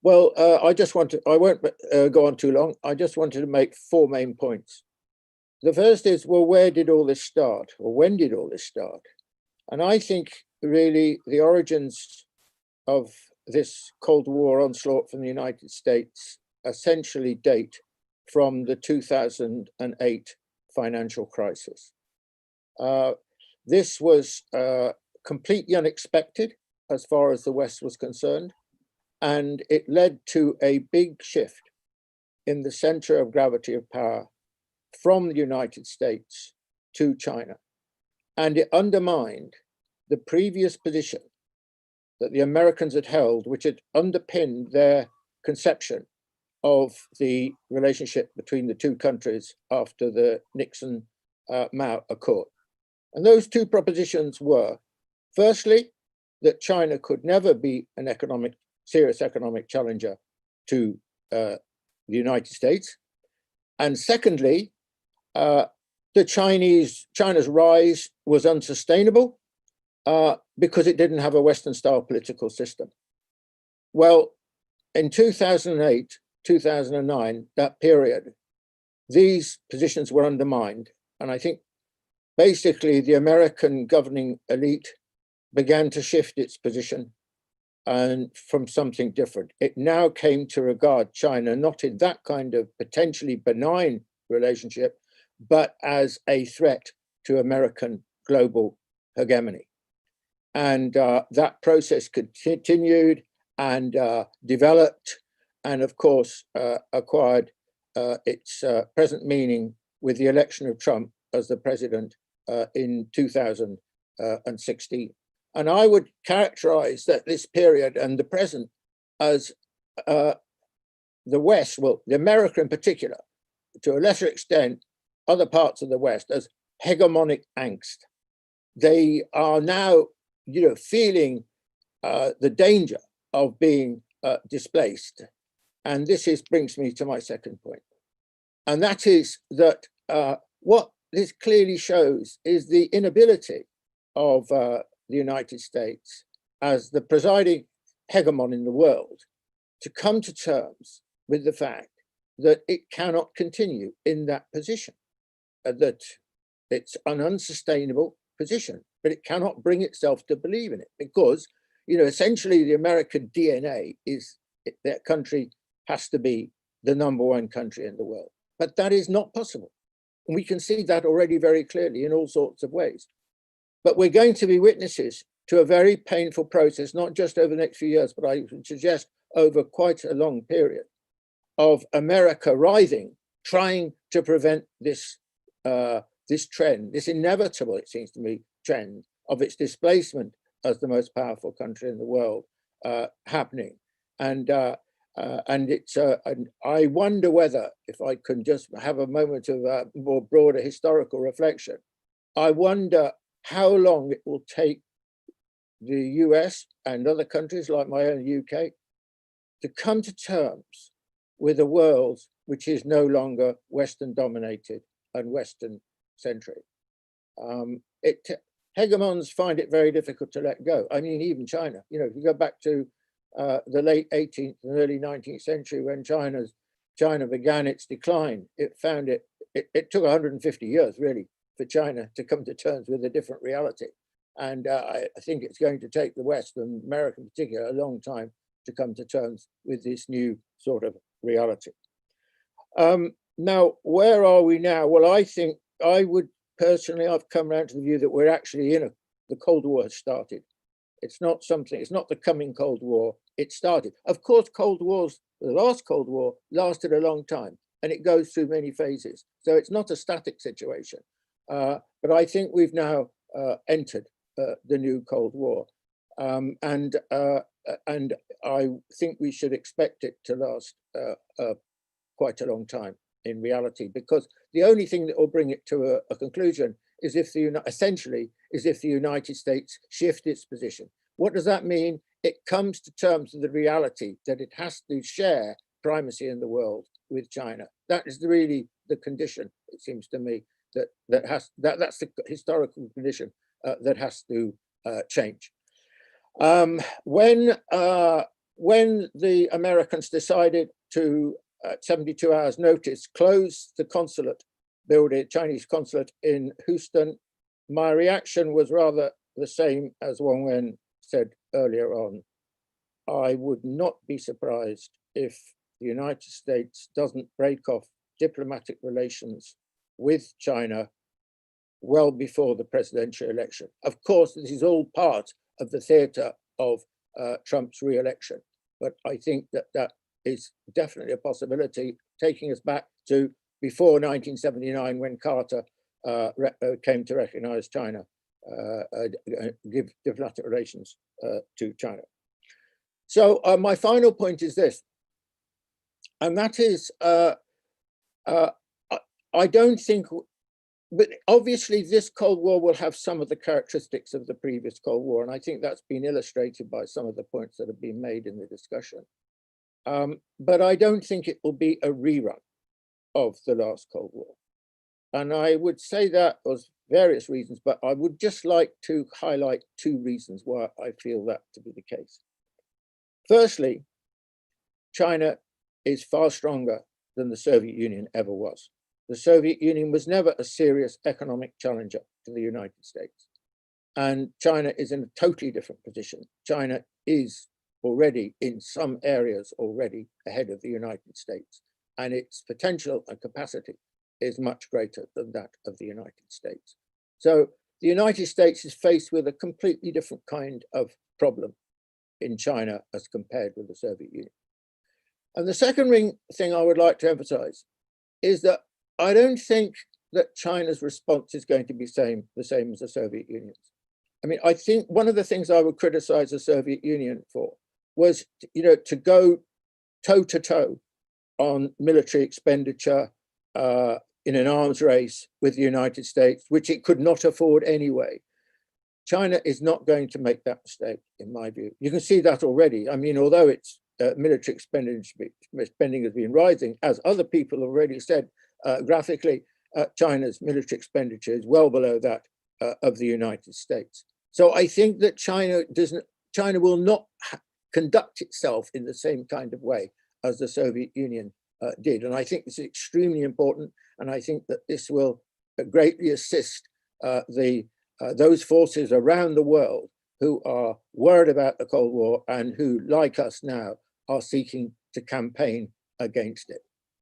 Well, I won't go on too long. I just wanted to make four main points. The first is, well, where did all this start, or when did all this start? And I think really the origins of this Cold War onslaught from the United States essentially date from the 2008 financial crisis. This was completely unexpected as far as the West was concerned, and it led to a big shift in the center of gravity of power from the United States to China. And it undermined the previous position that the Americans had held, which had underpinned their conception of the relationship between the two countries after the Nixon-Mao Accord. And those two propositions were, firstly, that China could never be an serious economic challenger to the United States. And secondly, China's rise was unsustainable because it didn't have a Western-style political system. Well, in 2008, 2009, that period, these positions were undermined. And I think basically the American governing elite began to shift its position and from something different. It now came to regard China not in that kind of potentially benign relationship, but as a threat to American global hegemony. And that process continued and developed, and of course acquired its present meaning with the election of Trump as the president in 2016. And I would characterize that this period and the present as the West, well, the America in particular, to a lesser extent, other parts of the West, as hegemonic angst. They are now, feeling the danger of being displaced. And this brings me to my second point. And that is that what this clearly shows is the inability of the United States as the presiding hegemon in the world to come to terms with the fact that it cannot continue in that position, that it's an unsustainable position, but it cannot bring itself to believe in it because, essentially the American DNA is that country has to be the number one country in the world. But that is not possible. And we can see that already very clearly in all sorts of ways. But we're going to be witnesses to a very painful process, not just over the next few years, but I would suggest over quite a long period of America writhing, trying to prevent this trend, this inevitable, it seems to me, trend of its displacement as the most powerful country in the world happening. And I wonder whether, if I can just have a moment of more broader historical reflection, I wonder how long it will take the US and other countries like my own UK to come to terms with a world which is no longer Western dominated and Western centric. Hegemons find it very difficult to let go. I mean, even China, if you go back to the late 18th and early 19th century when China began its decline, it took 150 years really for China to come to terms with a different reality. And I think it's going to take the West, and America in particular, a long time to come to terms with this new sort of reality. Now, where are we now? Well, I think I've come around to the view that we're actually the Cold War has started. It's not the coming Cold War, it started. Of course, the last Cold War lasted a long time and it goes through many phases. So it's not a static situation. But I think we've now entered the new Cold War. And I think we should expect it to last quite a long time in reality, because the only thing that will bring it to a conclusion is if the United States shift its position. What does that mean? It comes to terms with the reality that it has to share primacy in the world with China. That is really the condition, it seems to me, that's the historical condition that has to change. When when the Americans decided to, at 72 hours notice, close the consulate building, Chinese consulate in Houston, my reaction was rather the same as Wang Wen said earlier on. I would not be surprised if the United States doesn't break off diplomatic relations with China well before the presidential election. Of course, this is all part of the theater of Trump's re-election, but I think that that is definitely a possibility, taking us back to before 1979, when Carter came to recognize China, give diplomatic relations to China. So my final point is this, and that is, I don't think, but obviously this Cold War will have some of the characteristics of the previous Cold War, and I think that's been illustrated by some of the points that have been made in the discussion. But I don't think it will be a rerun of the last Cold War. And I would say that for various reasons, but I would just like to highlight two reasons why I feel that to be the case. Firstly, China is far stronger than the Soviet Union ever was. The Soviet Union was never a serious economic challenger to the United States. And China is in a totally different position. China is already in some areas already ahead of the United States, and its potential and capacity is much greater than that of the United States. So the United States is faced with a completely different kind of problem in China as compared with the Soviet Union. And the second thing I would like to emphasize is that I don't think that China's response is going to be the same as the Soviet Union's. I mean, I think one of the things I would criticize the Soviet Union for was, to go toe to toe on military expenditure in an arms race with the United States, which it could not afford anyway. China is not going to make that mistake, in my view. You can see that already. I mean, although its military spending has been rising, as other people have already said graphically, China's military expenditure is well below that of the United States. So I think that China will not conduct itself in the same kind of way as the Soviet Union did. And I think this is extremely important. And I think that this will greatly assist those forces around the world who are worried about the Cold War and who, like us now, are seeking to campaign against it.